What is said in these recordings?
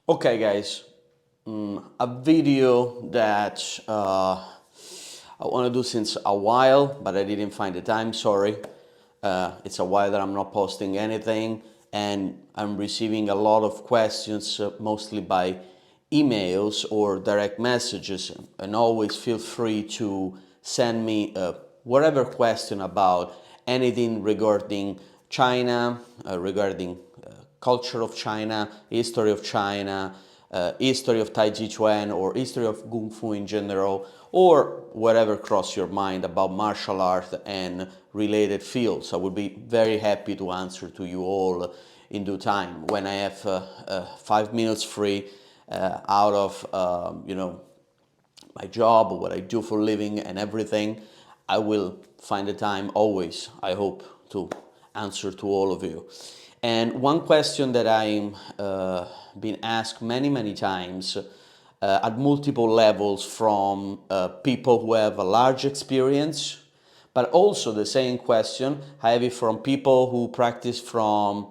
Okay, guys, a video that I want to do since a while, but I didn't find the time, sorry. It's a while that I'm not posting anything, and I'm receiving a lot of questions, mostly by emails or direct messages, and always feel free to send me whatever question about anything regarding China, regarding culture of China, history of China, history of Taijiquan, or history of GongFu in general, or whatever cross your mind about martial art and related fields. I would be very happy to answer to you all in due time when I have 5 minutes free out of my job or what I do for a living and everything. I will find the time always, I hope, to answer to all of you. And one question that I'm been asked many times at multiple levels from people who have a large experience, but also the same question I have it from people who practice from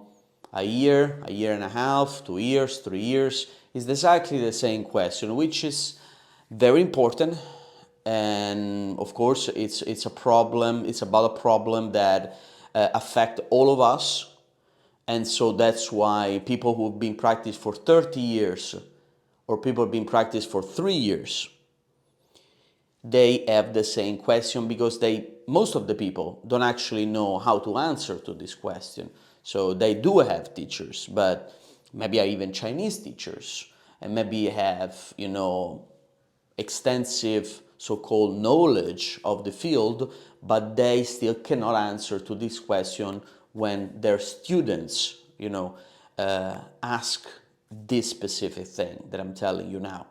a year and a half, 2 years, 3 years. Is exactly the same question, which is very important. And of course, it's a problem. It's about a problem that affect all of us. And so that's why people who've been practiced for 30 years or people who've been practiced for 3 years, they have the same question because most of the people don't actually know how to answer to this question. So they do have teachers, but maybe are even Chinese teachers, and maybe have, extensive so-called knowledge of the field, but they still cannot answer to this question when their students, ask this specific thing that I'm telling you now.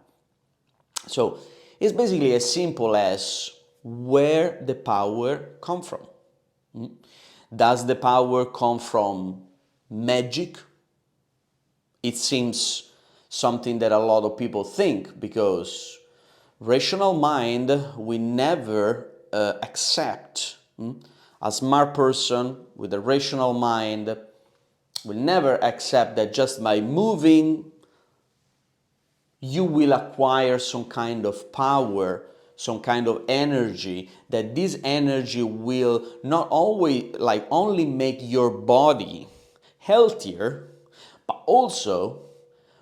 So it's basically as simple as where the power come from. Does the power come from magic? It seems something that a lot of people think, because rational mind will never accept. A smart person with a rational mind will never accept that just by moving you will acquire some kind of power, some kind of energy, that this energy will not always only make your body healthier, but also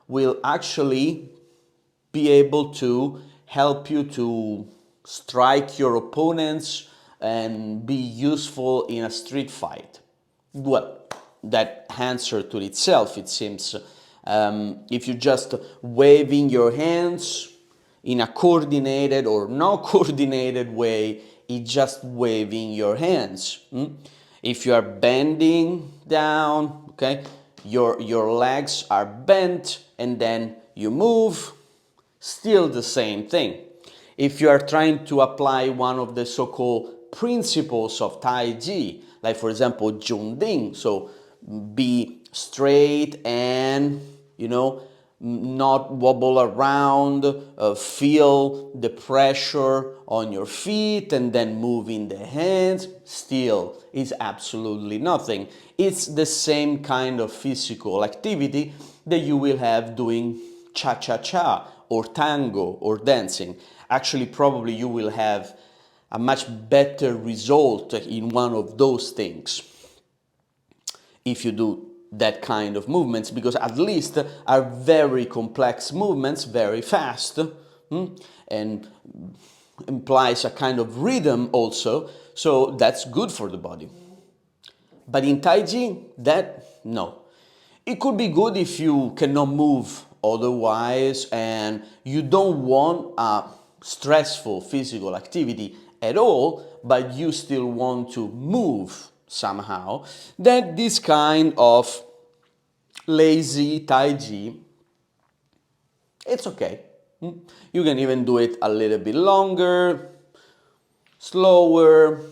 will actually be able to help you to strike your opponents and be useful in a street fight. Well, that answer to itself, it seems. If you just waving your hands in a coordinated or not coordinated way, it's just waving your hands. If you are bending down, okay, your legs are bent and then you move, still the same thing. If you are trying to apply one of the so-called principles of Tai Chi, like for example Ding, so be straight and not wobble around, feel the pressure on your feet and then moving the hands, still is absolutely nothing. It's the same kind of physical activity that you will have doing cha-cha-cha or tango or dancing. Actually, probably you will have a much better result in one of those things if you do that kind of movements, because at least are very complex movements, very fast, and implies a kind of rhythm also, so that's good for the body. But in Tai Chi, no. It could be good if you cannot move otherwise and you don't want a stressful physical activity at all, but you still want to move somehow. Then this kind of lazy Tai Chi, it's okay. You can even do it a little bit longer, slower.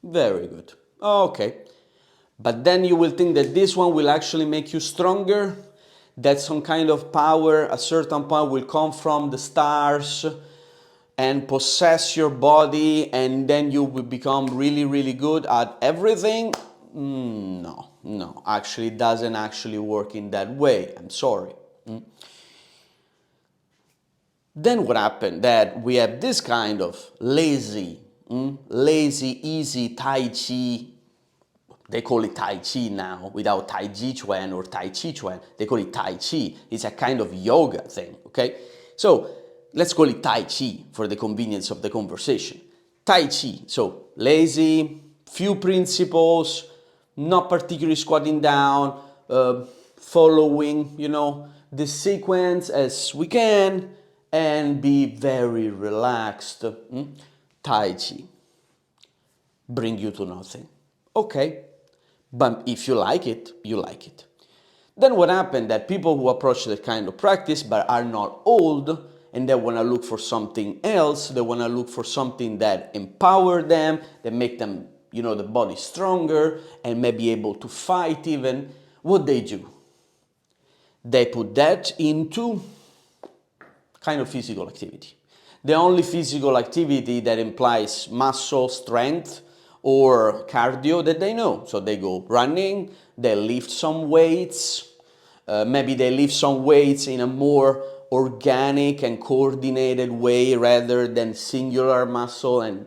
Very good. Okay. But then you will think that this one will actually make you stronger, that some kind of power, a certain power will come from the stars and possess your body, and then you will become really good at everything. No, actually it doesn't actually work in that way. I'm sorry. Then what happened? That we have this kind of lazy, easy Tai Chi. They call it Tai Chi now, without Taijiquan or Taijiquan. They call it Tai Chi. It's a kind of yoga thing, okay? So let's call it Tai Chi for the convenience of the conversation. Tai Chi, so lazy, few principles, not particularly squatting down, following, the sequence as we can, and be very relaxed. Tai Chi. Bring you to nothing. Okay. But if you like it, you like it. Then what happened that people who approach that kind of practice but are not old and they want to look for something else, they want to look for something that empower them, that make them, the body stronger and maybe able to fight even, what they do? They put that into kind of physical activity. The only physical activity that implies muscle strength or cardio that they know. So they go running, they lift some weights, maybe they lift some weights in a more organic and coordinated way rather than singular muscle and,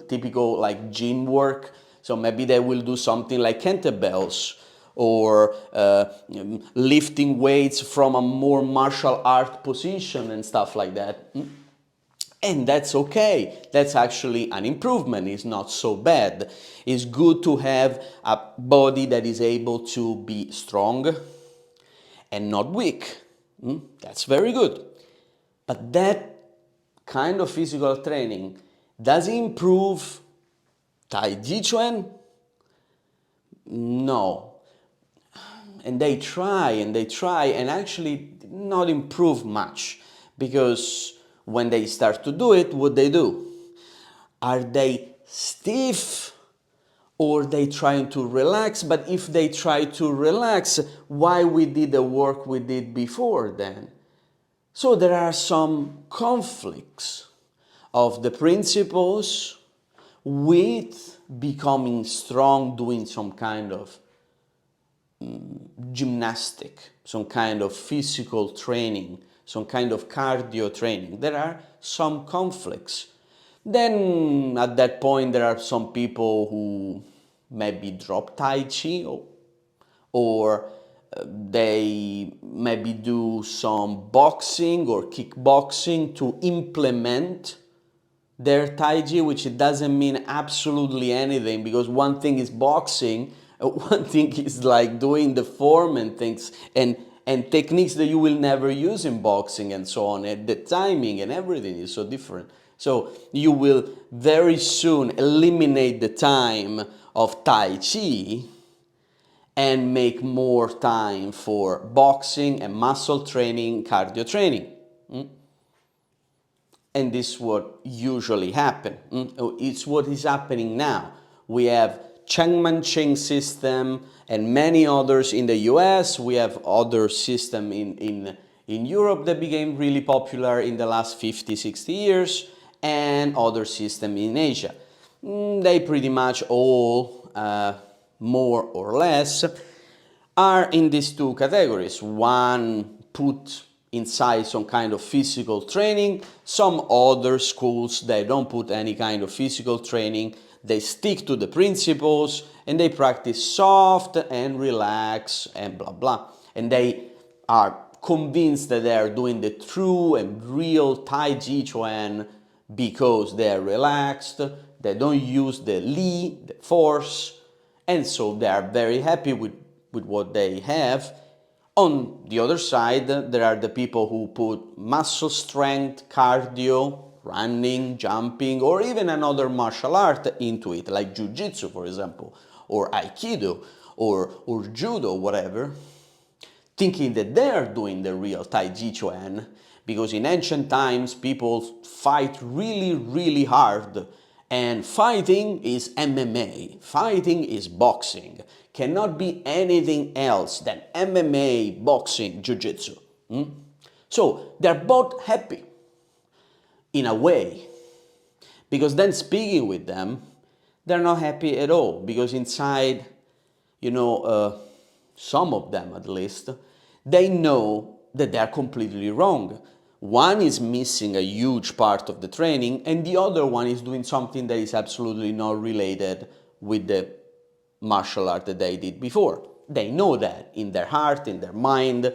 typical like gym work. So maybe they will do something like kettlebells or lifting weights from a more martial art position and stuff like that. And that's okay. That's actually an improvement. It's not so bad. It's good to have a body that is able to be strong and not weak. That's very good. But that kind of physical training does it improve Taijiquan? No. And they try and actually not improve much, because when they start to do it, what they do? Are they stiff or they trying to relax? But if they try to relax, why we did the work we did before then? So there are some conflicts of the principles with becoming strong, doing some kind of gymnastic, some kind of physical training, some kind of cardio training. There are some conflicts. Then at that point there are some people who maybe drop Tai Chi or they maybe do some boxing or kickboxing to implement their Tai Chi, which it doesn't mean absolutely anything, because one thing is boxing, one thing is like doing the form and things and techniques that you will never use in boxing and so on, and the timing and everything is so different. So you will very soon eliminate the time of Tai Chi and make more time for boxing and muscle training, cardio training. And this is what usually happens. It's what is happening now. We have Cheng Man-Cheng system and many others in the US. We have other system in Europe that became really popular in the last 50, 60 years, and other system in Asia. They pretty much all, more or less, are in these two categories. One put inside some kind of physical training. Some other schools, they don't put any kind of physical training. They stick to the principles and they practice soft and relax and blah blah. And they are convinced that they are doing the true and real Taijiquan because they are relaxed, they don't use the Li, the force, and so they are very happy with what they have. On the other side, there are the people who put muscle strength, cardio, running, jumping, or even another martial art into it, like jiu-jitsu, for example, or aikido, or judo, whatever, thinking that they're doing the real Taijiquan, because in ancient times people fight really, really hard, and fighting is MMA, fighting is boxing, cannot be anything else than MMA, boxing, jiu-jitsu. So they're both happy in a way, because then speaking with them, they're not happy at all, because inside, some of them at least, they know that they are completely wrong. One is missing a huge part of the training, and the other one is doing something that is absolutely not related with the martial art that they did before. They know that in their heart, in their mind,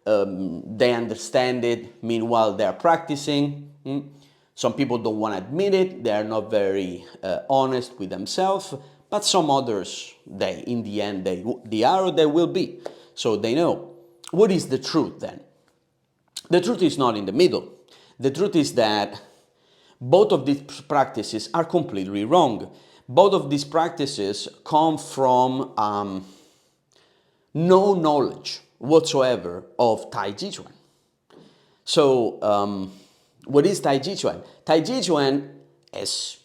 they understand it. Meanwhile, they are practicing. Some people don't want to admit it. They are not very honest with themselves. But some others, in the end, they are or they will be. So they know. What is the truth then? The truth is not in the middle. The truth is that both of these practices are completely wrong. Both of these practices come from no knowledge whatsoever of Taijiquan. So, what is Taijiquan? Taijiquan is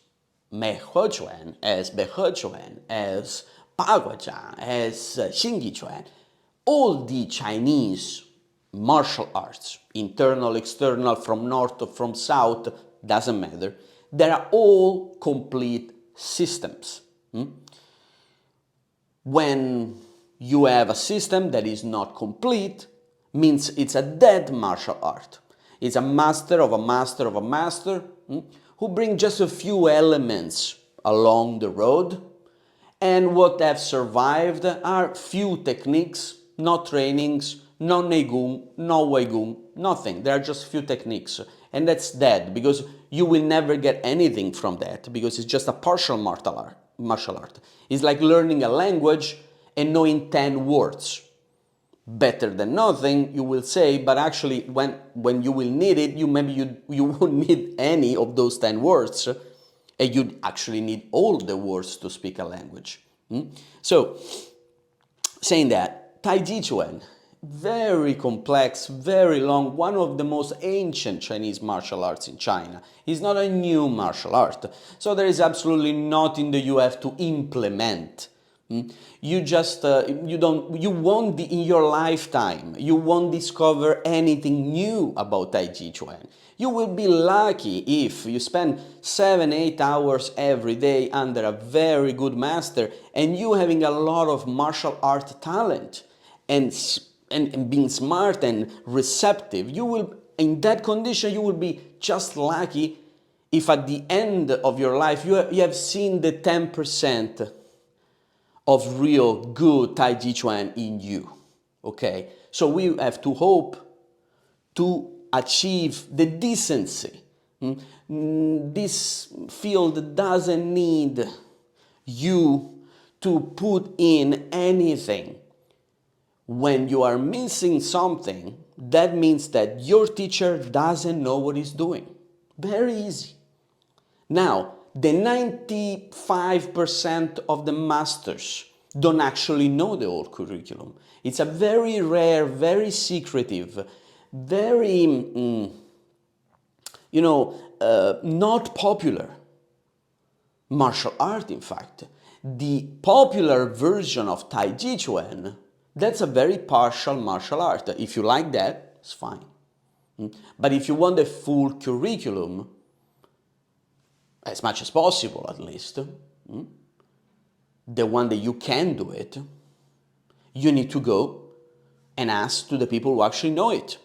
Meihechuan, as Beihechuan, as Baguazhang, as Xingyichuan. All the Chinese martial arts, internal, external, from north or from south, doesn't matter. They are all complete systems. When you have a system that is not complete, means it's a dead martial art. It's a master of a master of a master who bring just a few elements along the road, and what have survived are few techniques, no trainings, no Neigong, no Weigong, nothing. There are just few techniques, and that's dead because you will never get anything from that because it's just a partial martial art. It's like learning a language and knowing 10 words. Better than nothing, you will say, but actually when you will need it, you won't need any of those 10 words, and you actually need all the words to speak a language. So, saying that, Taijiquan, very complex, very long, one of the most ancient Chinese martial arts in China. It's not a new martial art, so there is absolutely nothing that you have to implement. You just, you won't, in your lifetime, you won't discover anything new about Taijiquan. You will be lucky if you spend 7-8 hours every day under a very good master and you having a lot of martial art talent and being smart and receptive. You will, in that condition, you will be just lucky if at the end of your life you have seen the 10% of real good Taijiquan in you, okay? So we have to hope to achieve the decency. This field doesn't need you to put in anything. When you are missing something, that means that your teacher doesn't know what he's doing. Very easy. Now, the 95% of the masters don't actually know the whole curriculum. It's a very rare, very secretive, very, not popular martial art, in fact. The popular version of Taijiquan, that's a very partial martial art. If you like that, it's fine. But if you want the full curriculum, as much as possible at least, the one that you can do it, you need to go and ask to the people who actually know it.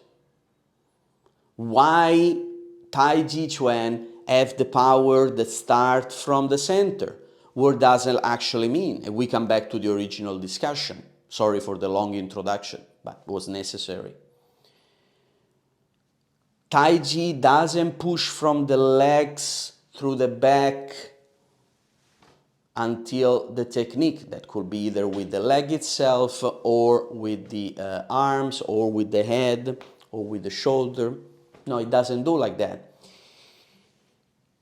Why Taijiquan have the power that starts from the center? What does it actually mean? And we come back to the original discussion. Sorry for the long introduction, but it was necessary. Taiji doesn't push from the legs through the back until the technique, that could be either with the leg itself or with the arms or with the head or with the shoulder. No, it doesn't do like that.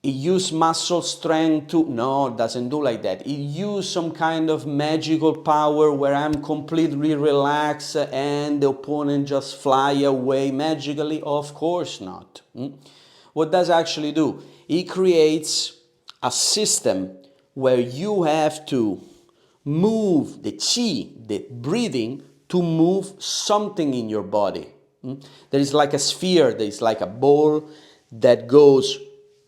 It uses muscle strength to, no, it doesn't do like that. It uses some kind of magical power where I'm completely relaxed and the opponent just fly away magically? Of course not. What does it actually do? It creates a system where you have to move the qi, the breathing, to move something in your body. There is like a sphere, there is like a ball that goes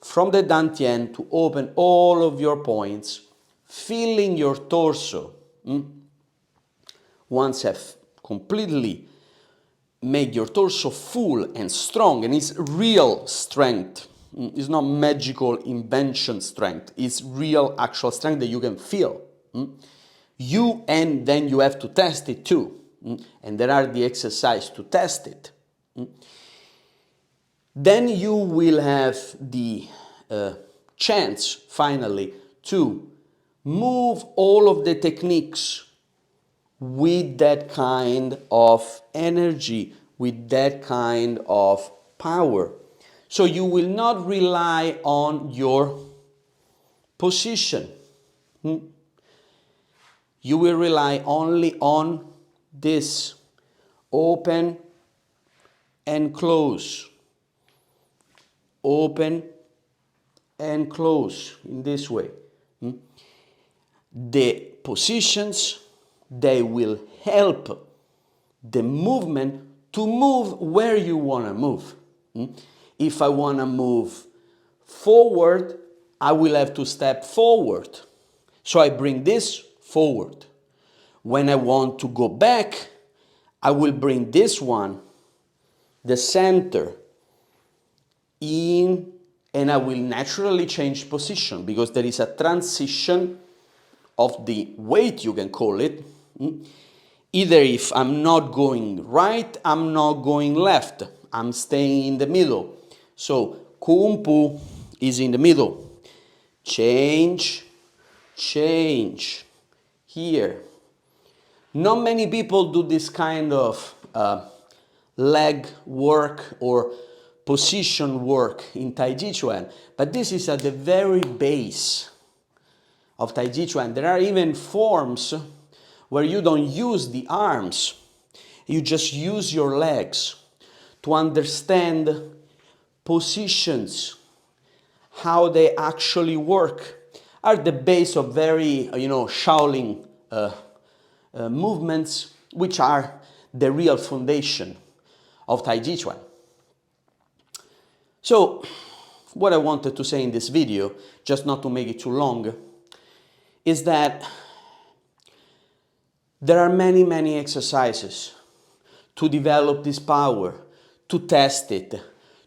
from the Dantian to open all of your points, filling your torso. Once have completely make your torso full and strong, and it's real strength. It's not magical invention strength. It's real actual strength that you can feel. And then you have to test it too. And there are the exercises to test it. Then you will have the chance, finally, to move all of the techniques with that kind of energy, with that kind of power. So you will not rely on your position. You will rely only on this. Open and close. Open and close in this way. The positions, they will help the movement to move where you want to move. If I want to move forward, I will have to step forward. So I bring this forward. When I want to go back, I will bring this one, the center, in, and I will naturally change position because there is a transition of the weight, you can call it. Either if I'm not going right, I'm not going left. I'm staying in the middle. So Kung Fu is in the middle. Change, change. Here. Not many people do this kind of leg work or position work in Taijiquan, but this is at the very base of Taijiquan. There are even forms where you don't use the arms, you just use your legs to understand positions, how they actually work, are the base of very, Shaolin movements, which are the real foundation of Taijiquan. So, what I wanted to say in this video, just not to make it too long, is that there are many, many exercises to develop this power, to test it,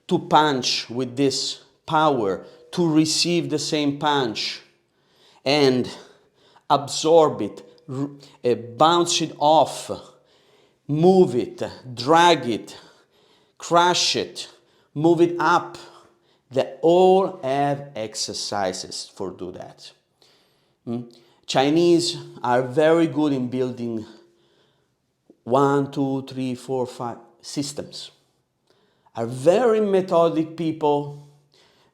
to punch with this power, to receive the same punch and absorb it, bounce it off, move it, drag it, crush it, move it up. They all have exercises for do that. Chinese are very good in building 1, 2, 3, 4, 5 systems. Are very methodic people,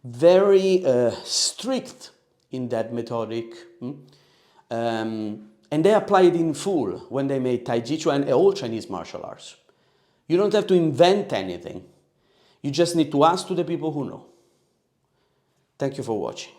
very strict in that methodic. And they apply it in full when they made Taijiquan and all Chinese martial arts. You don't have to invent anything. You just need to ask to the people who know. Thank you for watching.